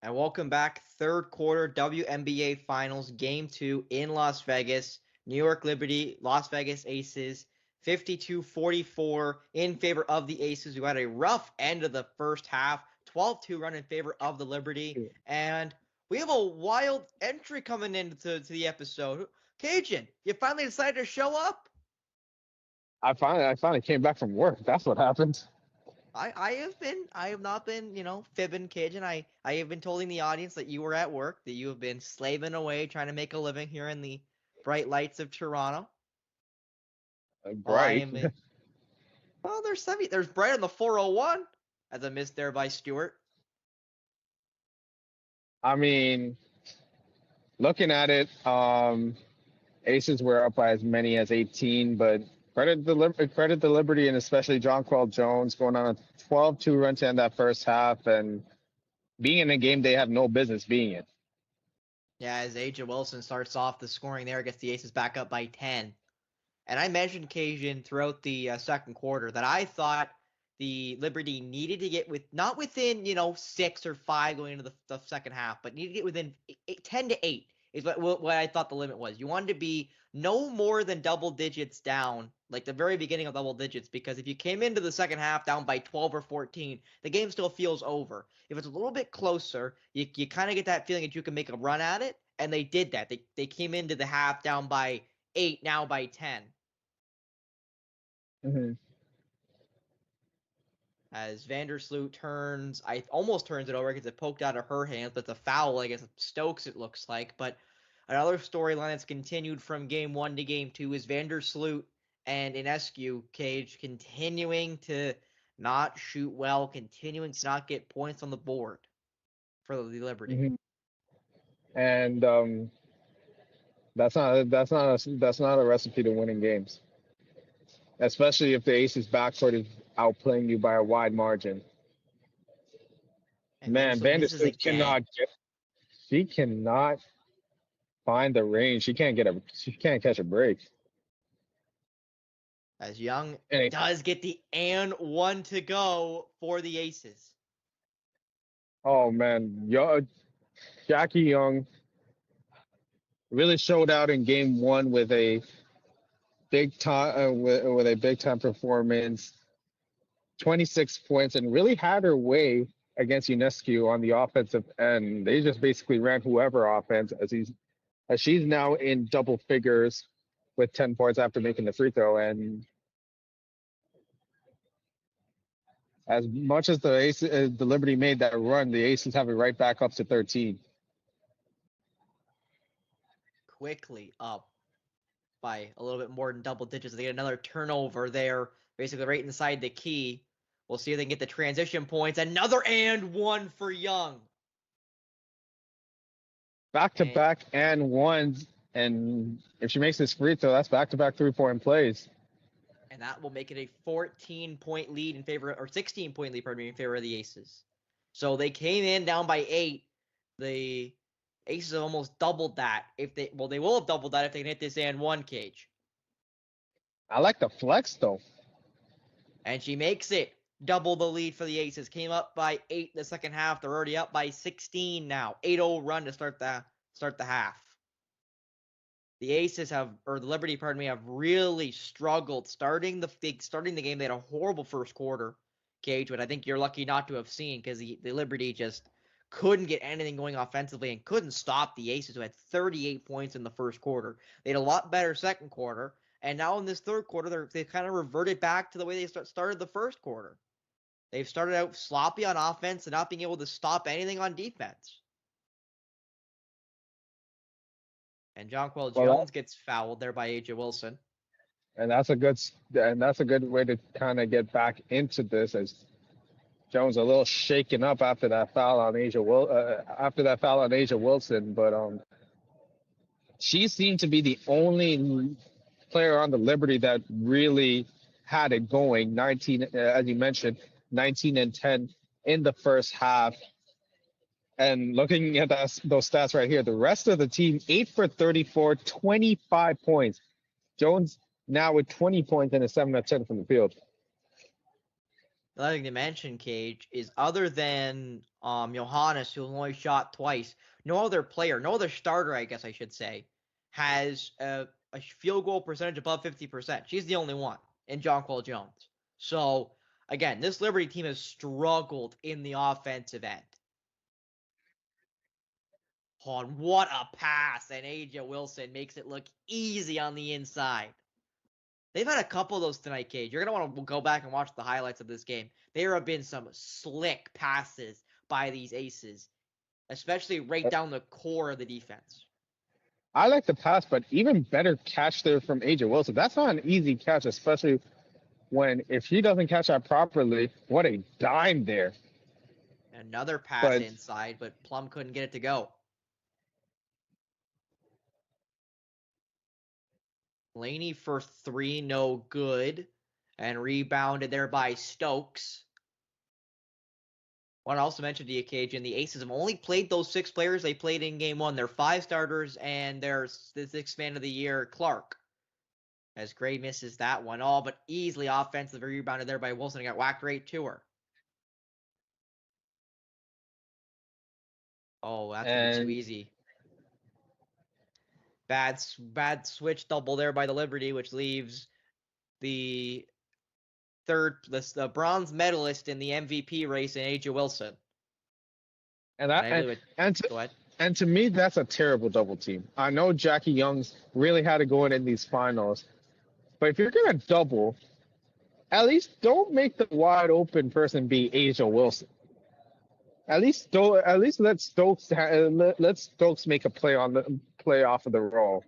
And welcome back. Third quarter WNBA Finals, Game 2 in Las Vegas. New York Liberty, Las Vegas Aces, 52-44 in favor of the Aces, who had a rough end of the first half, 12-2 run in favor of the Liberty. And we have a wild entry coming into the episode. Kajan, you finally decided to show up? I finally came back from work. That's what happened. I have not been, fibbing, Cajun. I have been telling the audience that you were at work, that you have been slaving away trying to make a living here in the bright lights of Toronto. While I Bright. am in, well, there's bright on the 401 as a miss there by Stewart. I mean, looking at it, Aces were up by as many as 18, but credit the Liberty and especially Jonquel Jones going on a 12-2 run to end that first half and being in a game they have no business being in. Yeah, as Aja Wilson starts off the scoring there, gets the Aces back up by 10. And I mentioned, Cajun, throughout the second quarter that I thought the Liberty needed to get not within 6 or 5 going into the second half, but needed to get within 10 to 8 is what I thought the limit was. You wanted to be no more than double digits down, like the very beginning of double digits, because if you came into the second half down by 12 or 14, the game still feels over. If it's a little bit closer, you kind of get that feeling that you can make a run at it, and they did that. They came into the half down by 8, now by 10. Mm-hmm. As Vandersloot almost turns it over because it poked out of her hands, but it's a foul, I guess, Stokes, it looks like. But another storyline that's continued from game 1 to game 2 is Vandersloot and Inescu Cage continuing to not shoot well, continuing to not get points on the board for the Liberty. Mm-hmm. And that's not a recipe to winning games, especially if the Aces backcourt is outplaying you by a wide margin. And Man, Vandersloot she cannot find the range. She can't catch a break. As Young does get the and one to go for the Aces. Oh man, Jackie Young really showed out in game 1 with a big time with a big time performance, 26 points, and really had her way against UNESCO on the offensive end. They just basically ran whoever offense as she's now in double figures with 10 points after making the free throw. And as much as the Liberty made that run, the Aces have it right back up to 13. Quickly up by a little bit more than double digits. They get another turnover there, basically right inside the key. We'll see if they can get the transition points. Another and one for Young. Back-to-back and ones. And if she makes this free throw, that's back-to-back 3-point plays. And that will make it a 14-point lead in favor, or 16-point lead, in favor of the Aces. So they came in down by 8. The Aces have almost doubled that. They will have doubled that if they can hit this and one, Cage. I like the flex though. And she makes it. Double the lead for the Aces. Came up by 8 in the second half. They're already up by 16 now. 8-0 run to start the half. The Aces the Liberty, have really struggled starting the game. They had a horrible first quarter, Cage, but I think you're lucky not to have seen because the Liberty just couldn't get anything going offensively and couldn't stop the Aces, who had 38 points in the first quarter. They had a lot better second quarter, and now in this third quarter, they've kind of reverted back to the way they started the first quarter. They've started out sloppy on offense and not being able to stop anything on defense. And Jonquel Jones gets fouled there by Aja Wilson. And that's a good way to kind of get back into this, as Jones a little shaken up after that foul on Aja Wilson, but she seemed to be the only player on the Liberty that really had it going. 19, as you mentioned, 19 and 10 in the first half. And looking at those stats right here, the rest of the team, 8 for 34, 25 points. Jones now with 20 points and a 7 of 10 from the field. The other thing to mention, Cage, is other than Johannes, who only shot twice, no other player, no other starter, I guess I should say, has a field goal percentage above 50%. She's the only one in Jonquil Jones. So, again, this Liberty team has struggled in the offensive end. On what a pass, and AJ Wilson makes it look easy on the inside. They've had a couple of those tonight, Cage. You're going to want to go back and watch the highlights of this game. There have been some slick passes by these aces, especially right down the core of the defense. I like the pass, but even better catch there from AJ Wilson. That's not an easy catch, especially when if he doesn't catch that properly, what a dime there. Another pass But inside, but Plum couldn't get it to go. Laney for three, no good. And rebounded there by Stokes. Want to also mention to you, Kajan, the Aces have only played those 6 players they played in game 1. They're 5 starters, and there's the 6th man of the year, Clark. As Gray misses that one all, but easily offensive rebounded there by Wilson and got whacked right to her. Oh, that's going to be too easy. Bad switch double there by the Liberty, which leaves the bronze medalist in the MVP race in AJ Wilson. And to me, that's a terrible double team. I know Jackie Young's really had to go in these finals, but if you're gonna double, at least don't make the wide open person be AJ Wilson. At least let Stokes make a play off of the roll.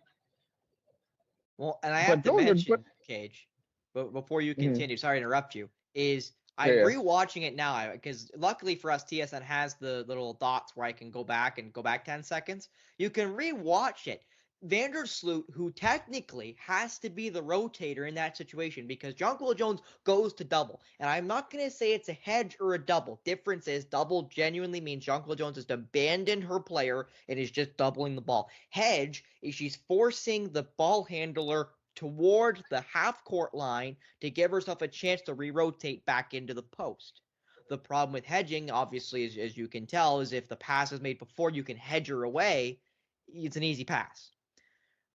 Well, and I have to mention, Cage, but before you continue, sorry to interrupt you, is I'm rewatching it now because luckily for us, TSN has the little dots where I can go back 10 seconds. You can rewatch it. Vandersloot, who technically has to be the rotator in that situation because Jonquil Jones goes to double. And I'm not going to say it's a hedge or a double. Difference is double genuinely means Jonquil Jones has abandoned her player and is just doubling the ball. Hedge is she's forcing the ball handler towards the half-court line to give herself a chance to re-rotate back into the post. The problem with hedging, obviously, as you can tell, is if the pass is made before you can hedge her away, it's an easy pass.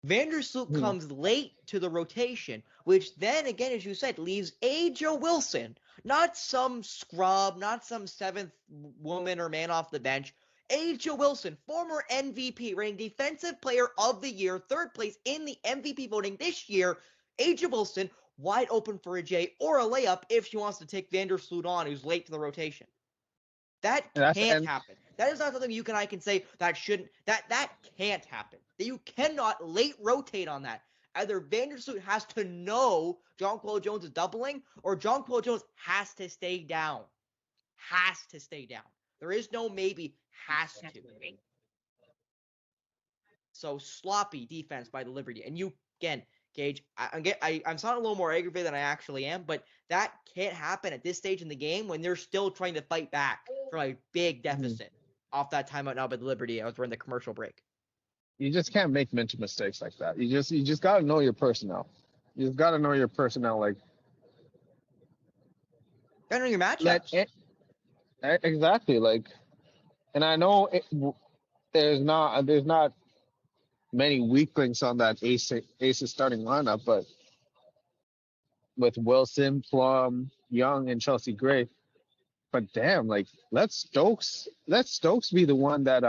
Vandersloot comes late to the rotation, which then, again, as you said, leaves AJ Wilson, not some scrub, not some 7th woman or man off the bench. AJ Wilson, former MVP, ranked Defensive Player of the Year, 3rd place in the MVP voting this year. AJ Wilson, wide open for a J or a layup if she wants to take Vandersloot on, who's late to the rotation. That can't happen. That is not something I can say that can't happen. That you cannot late rotate on that. Either Vandersloot has to know Jonquil Jones is doubling, or Jonquil Jones has to stay down. Has to stay down. There is no maybe, has to. So sloppy defense by the Liberty. And you, again, Gage, I'm sounding a little more aggravated than I actually am, but that can't happen at this stage in the game when they're still trying to fight back from a big deficit off that timeout now by the Liberty as we're in the commercial break. You just can't make mental mistakes like that. You just got to know your personnel. You just got to know your personnel. Like, got to know your matchups. Exactly. Like, and I know there's not many weaklings on that Aces starting lineup, but with Wilson, Plum, Young, and Chelsea Gray. But damn, like let Stokes be the one that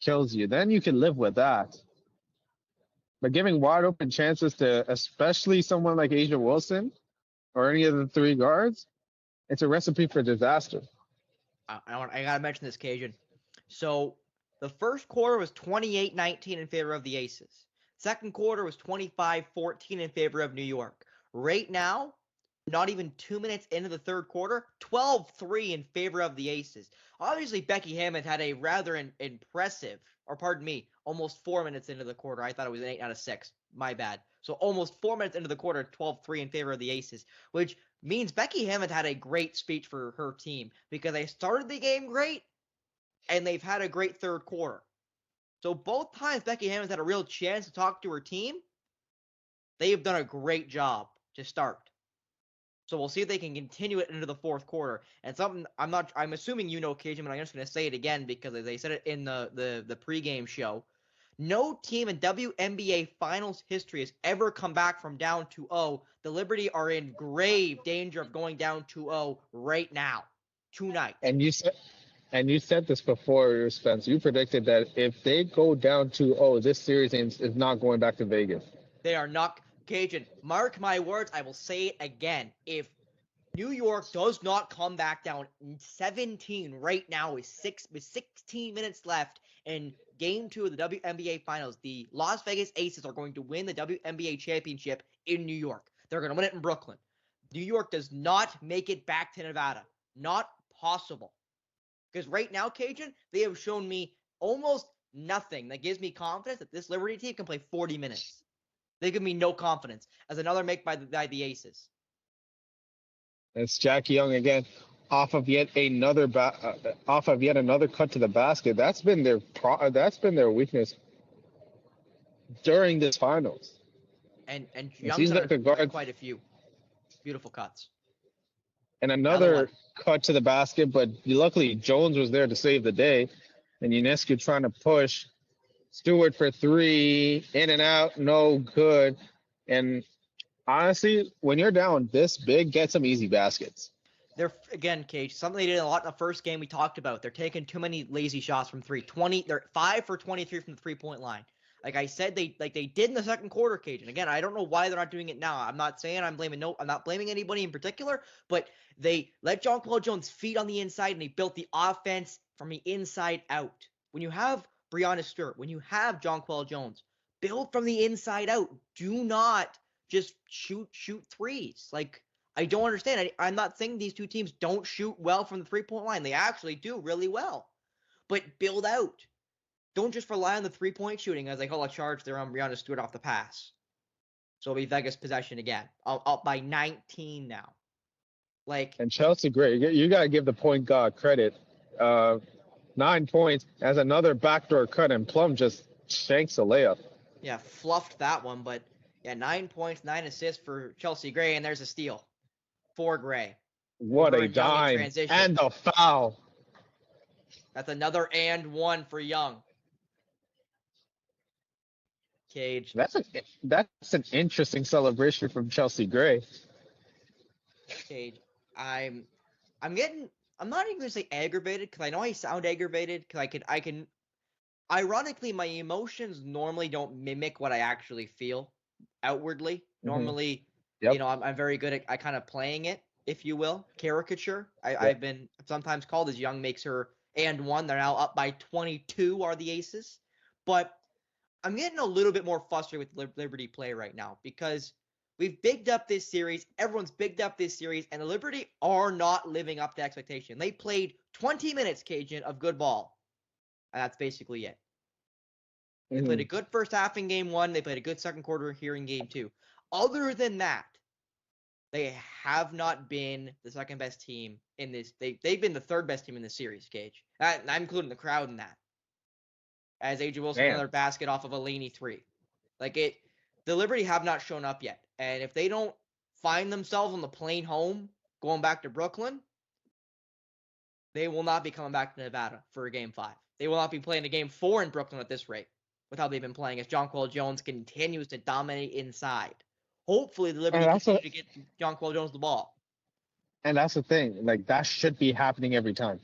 kills you. Then you can live with that. But giving wide open chances to especially someone like AJ Wilson or any of the 3 guards, it's a recipe for disaster. I gotta mention this, Kajan. So the first quarter was 28-19 in favor of the Aces. Second quarter was 25-14 in favor of New York. Right now, not even 2 minutes into the third quarter, 12-3 in favor of the Aces. Obviously, Becky Hammond had a rather impressive, almost 4 minutes into the quarter. I thought it was an 8 out of 6. My bad. So almost 4 minutes into the quarter, 12-3 in favor of the Aces, which means Becky Hammond had a great speech for her team because they started the game great and they've had a great third quarter. So both times Becky Hammond's had a real chance to talk to her team, they have done a great job to start. So we'll see if they can continue it into the fourth quarter. And something I'm assuming you know, Kajan, but I'm just gonna say it again because they said it in the pregame show. No team in WNBA Finals history has ever come back from down 2-0. The Liberty are in grave danger of going down 2-0 right now, tonight. And you said this before, Spence. You predicted that if they go down 2-0, this series is not going back to Vegas. They are not. Kajan, mark my words, I will say it again. If New York does not come back down 17 right now with 16 minutes left in Game 2 of the WNBA Finals, the Las Vegas Aces are going to win the WNBA championship in New York. They're going to win it in Brooklyn. New York does not make it back to Nevada. Not possible. Because right now, Kajan, they have shown me almost nothing that gives me confidence that this Liberty team can play 40 minutes. They give me no confidence as another make by the Aces. It's Jackie Young again, off of yet another cut to the basket. That's been their weakness during this finals. And It seems Young's like the guard quite a few beautiful cuts. and another cut to the basket, but luckily Jones was there to save the day. And Ionescu trying to push Stewart for three, in and out, no good. And honestly, when you're down this big, get some easy baskets. They're again, Cage, something they did a lot in the first game we talked about. They're taking too many lazy shots from three. They're 5 for 23 from the 3-point line. Like I said, they did in the second quarter, Cage. And again, I don't know why they're not doing it now. I'm not saying I'm not blaming anybody in particular, but they let Jonquel Jones feed on the inside and they built the offense from the inside out. When you have Breonna Stewart, when you have Jonquel Jones, build from the inside out. Do not just shoot threes. Like, I don't understand. I'm not saying these two teams don't shoot well from the 3-point line. They actually do really well. But build out. Don't just rely on the 3-point shooting as they call a charge there on Breonna Stewart off the pass. So it'll be Vegas possession again. Up by 19 now. And Chelsea Gray, you got to give the point guard credit. 9 points as another backdoor cut, and Plum just shanks a layup. Yeah, fluffed that one, but yeah, 9 points, 9 assists for Chelsea Gray, and there's a steal for Gray. What a dime. And the foul. That's another and one for Young. Cage. That's an interesting celebration from Chelsea Gray. Cage. I'm not even gonna say aggravated because I know I sound aggravated because I can ironically my emotions normally don't mimic what I actually feel outwardly. Normally, you know, I'm very good at kind of playing it, if you will, caricature. I've been sometimes called as Young makes her and one. They're now up by 22 are the Aces. But I'm getting a little bit more frustrated with Liberty play right now because we've bigged up this series. Everyone's bigged up this series, and the Liberty are not living up to expectation. They played 20 minutes, Kajan, of good ball. And that's basically it. They played a good first half in game 1. They played a good second quarter here in game 2. Other than that, they have not been the second best team in this. They've been the third best team in the series, Cage. I'm including the crowd in that. As AJ Wilson another basket off of a Laney 3. The Liberty have not shown up yet. And if they don't find themselves on the plane home, going back to Brooklyn, they will not be coming back to Nevada for a game 5. They will not be playing a game 4 in Brooklyn at this rate with how they've been playing as Jonquel Jones continues to dominate inside. Hopefully the Liberty continue to get Jonquel Jones the ball. And that's the thing. Like, that should be happening every time.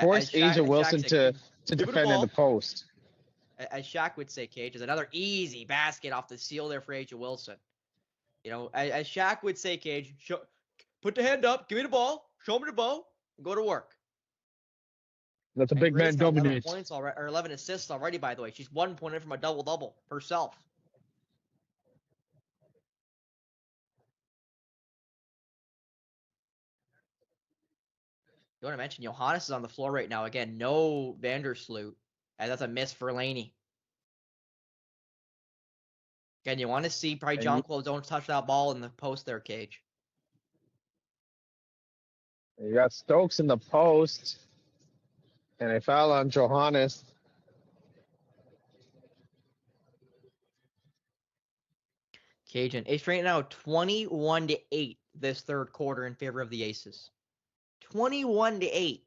Force AJ Wilson to defend in the post. As Shaq would say, Cage, is another easy basket off the seal there for AJ Wilson. You know, as Shaq would say, Cage, put the hand up, give me the ball, show me the ball, and go to work. That's a big man dominate. 11 points already, or 11 assists already, by the way. She's 1 point in from a double-double herself. You want to mention Johannes is on the floor right now. Again, no Vandersloot. And that's a miss for Laney. Again, you want to see probably Jonquel don't touch that ball in the post there, Cage. You got Stokes in the post. And a foul on Johannes. Kajan, it's right now 21-8 this third quarter in favor of the Aces. 21-8.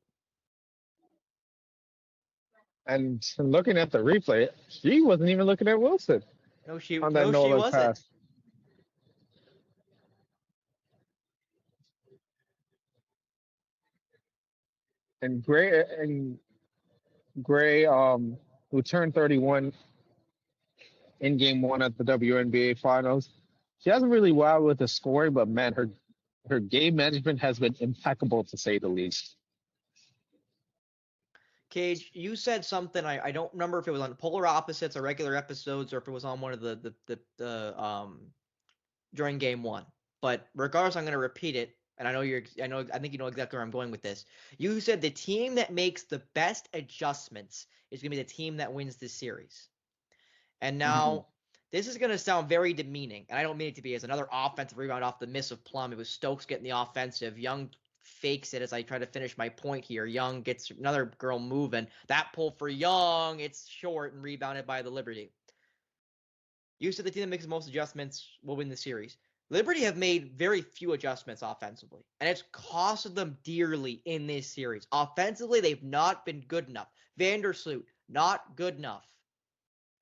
And looking at the replay, she wasn't even looking at Wilson No, she on that no look wasn't. pass. And Gray, who turned 31 in Game 1 at the WNBA Finals, she hasn't really wowed with the scoring, but man, her game management has been impeccable to say the least. Cage, you said something. I don't remember if it was on Polar Opposites or regular episodes, or if it was on one of the during Game 1. But regardless, I'm going to repeat it. And I think you know exactly where I'm going with this. You said the team that makes the best adjustments is going to be the team that wins this series. And now, this is going to sound very demeaning, and I don't mean it to be as another offensive rebound off the miss of Plum. It was Stokes getting the offensive. Young fakes it as I try to finish my point here. Young gets another girl moving. That pull for Young, it's short and rebounded by the Liberty. You said the team that makes the most adjustments will win the series. Liberty have made very few adjustments offensively, and it's costed them dearly in this series. Offensively, they've not been good enough. Vandersloot, not good enough.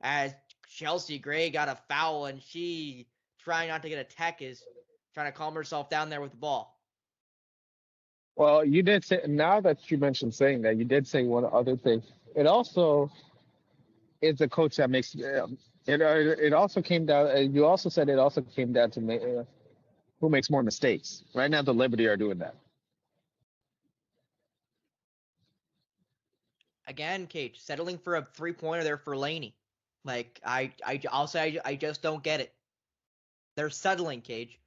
As Chelsea Gray got a foul, and she, trying not to get a tech, is trying to calm herself down there with the ball. Well, you did say, now that you mentioned saying that, you did say one other thing. It also is the coach that makes it also came down. You also said it also came down to who makes more mistakes. Right now, the Liberty are doing that. Again, Cage, settling for a three-pointer there for Laney. Like, I'll say I just don't get it. They're settling, Cage.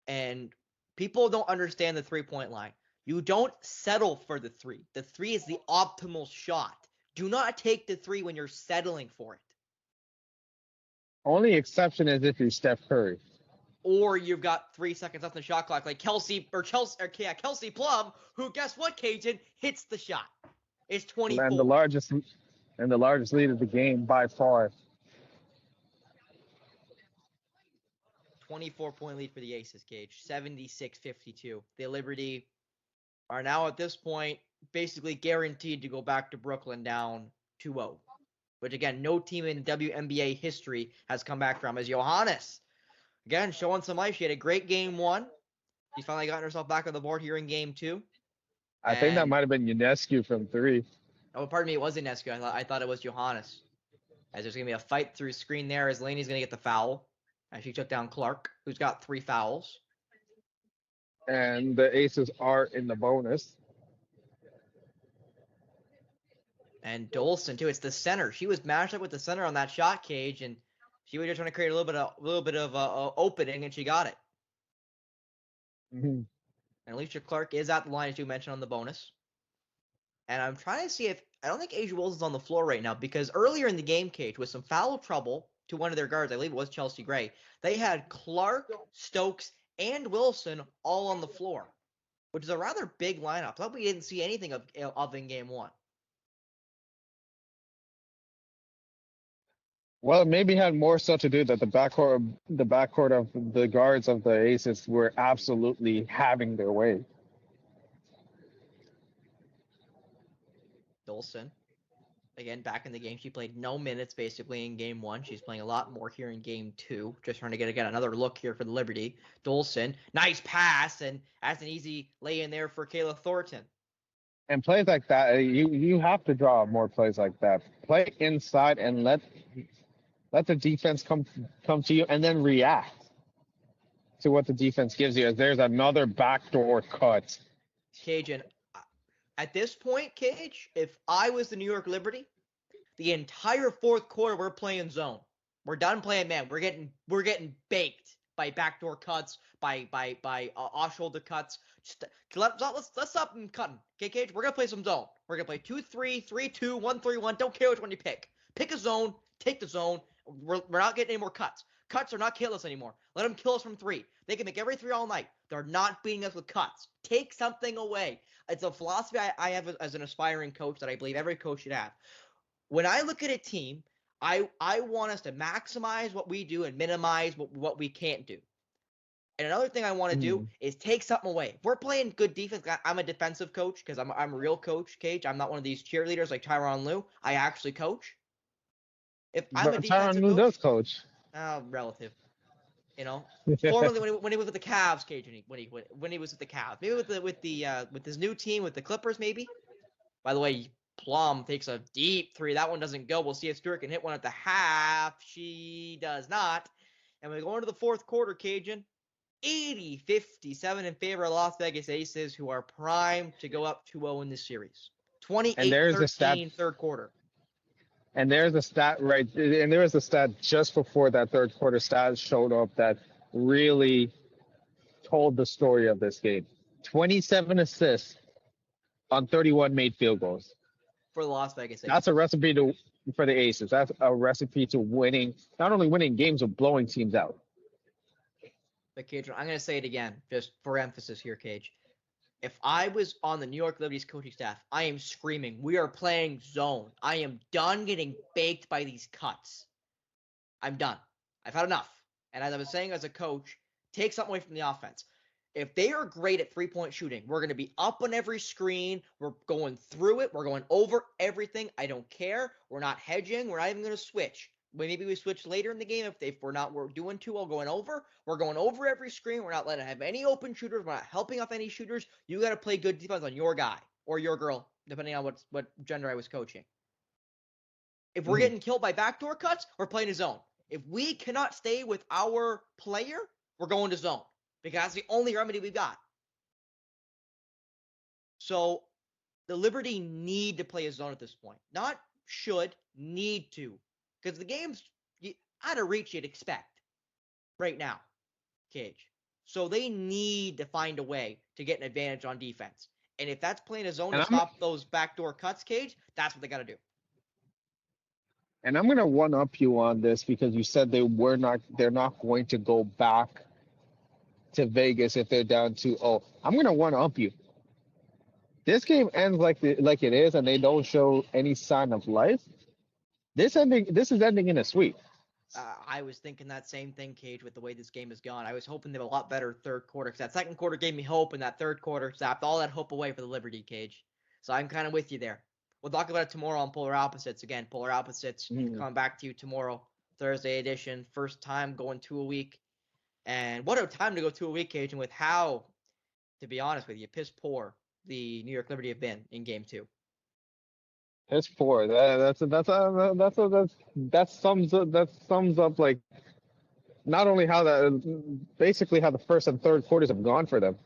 And people don't understand the three-point line. You don't settle for the three. The three is the optimal shot. Do not take the three when you're settling for it. Only exception is if you're Steph Curry. Or you've got 3 seconds left in the shot clock, like Kelsey Plum, who, guess what, Cajun, hits the shot. It's 24. And the largest lead of the game by far. 24-point lead for the Aces, Cage. 76-52. The Liberty are now at this point basically guaranteed to go back to Brooklyn down 2-0. Which, again, no team in WNBA history has come back from. As Johannes, again, showing some life. She had a great Game 1. She's finally gotten herself back on the board here in Game 2. I think that might have been Ionescu from 3. Oh, pardon me, it was Ionescu. I thought it was Johannes. As there's going to be a fight through screen there as Laney's going to get the foul. And she took down Clark, who's got 3 fouls. And the Aces are in the bonus. And Dolson, too. It's the center. She was matched up with the center on that shot, Cage, and she was just trying to create a little bit of opening, and she got it. Mm-hmm. And Alicia Clark is at the line, as you mentioned, on the bonus. And I'm trying to see if I don't think Asia Wilson's on the floor right now, because earlier in the game, Cage, with some foul trouble to one of their guards, I believe it was Chelsea Gray, they had Clark, Stokes, and Wilson all on the floor, which is a rather big lineup. I thought we didn't see anything of in Game 1. Well, it maybe had more so to do that the backcourt of the guards of the Aces were absolutely having their way. Dolson, again, back in the game. She played no minutes basically in Game 1. She's playing a lot more here in Game 2. Just trying to get, again, another look here for the Liberty. Dolson, nice pass, and that's an easy lay in there for Kayla Thornton. And plays like that, you have to draw more plays like that. Play inside and let the defense come to you, and then react to what the defense gives you. As there's another backdoor cut. Cajun, at this point, Cage, if I was the New York Liberty, the entire fourth quarter we're playing zone. We're done playing man. We're getting baked by backdoor cuts, by off shoulder cuts. Just let's stop them cutting. Okay, Cage, we're gonna play some zone. We're gonna play 2-3, 3-2, 1-3-1. Don't care which one you pick. Pick a zone. Take the zone. We're not getting any more cuts. Cuts are not kill us anymore. Let them kill us from 3. They can make every 3 all night. They're not beating us with cuts. Take something away. It's a philosophy I have as an aspiring coach that I believe every coach should have. When I look at a team, I want us to maximize what we do and minimize what we can't do. And another thing I want to do is take something away. If we're playing good defense, I'm a defensive coach because I'm a real coach, Cage. I'm not one of these cheerleaders like Tyronn Lue. I actually coach. If I'm a But Tyronn defensive Lue does coach, coach. relative, formerly when he was with the Cavs, Cage, when he was with the Cavs, maybe with his new team with the Clippers, maybe. By the way, Plum takes a deep three. That one doesn't go. We'll see if Stewart can hit one at the half. She does not. And we go into the fourth quarter, Cajun. 80-57 in favor of Las Vegas Aces, who are primed to go up 2-0 in this series. 28-13 third quarter. And there's a stat and there was a stat just before that third quarter stat showed up that really told the story of this game. 27 assists on 31 made field goals. For the Las Vegas Aces. That's a recipe for the Aces. That's a recipe to not only winning games, but blowing teams out. But Cage, I'm going to say it again, just for emphasis here, Cage. If I was on the New York Liberty's coaching staff, I am screaming, we are playing zone. I am done getting baked by these cuts. I'm done. I've had enough. And as I was saying as a coach, take something away from the offense. If they are great at three-point shooting, we're going to be up on every screen. We're going through it. We're going over everything. I don't care. We're not hedging. We're not even going to switch. Maybe we switch later in the game if we're doing too well going over. We're going over every screen. We're not letting have any open shooters. We're not helping off any shooters. You got to play good defense on your guy or your girl, depending on what gender I was coaching. If we're getting killed by backdoor cuts, we're playing a zone. If we cannot stay with our player, we're going to zone because that's the only remedy we've got. So the Liberty need to play a zone at this point. Not should, need to. Because the game's out of reach you'd expect right now, Cage. So they need to find a way to get an advantage on defense. And if that's playing a zone to stop those backdoor cuts, Cage, that's what they got to do. And I'm going to one-up you on this because you said they're not going to go back to Vegas if they're down 2-0. I'm going to one-up you. This game ends like it is and they don't show any sign of life. This is ending in a sweep. I was thinking that same thing, Cage, with the way this game has gone. I was hoping they have a lot better third quarter because that second quarter gave me hope, and that third quarter zapped all that hope away for the Liberty, Cage. So I'm kind of with you there. We'll talk about it tomorrow on Polar Opposites. Again, Polar Opposites coming back to you tomorrow, Thursday edition. First time going 2 a week. And what a time to go 2 a week, Cage, and with how, to be honest with you, piss poor the New York Liberty have been in Game 2. It's poor. That sums up like not only basically how the first and third quarters have gone for them.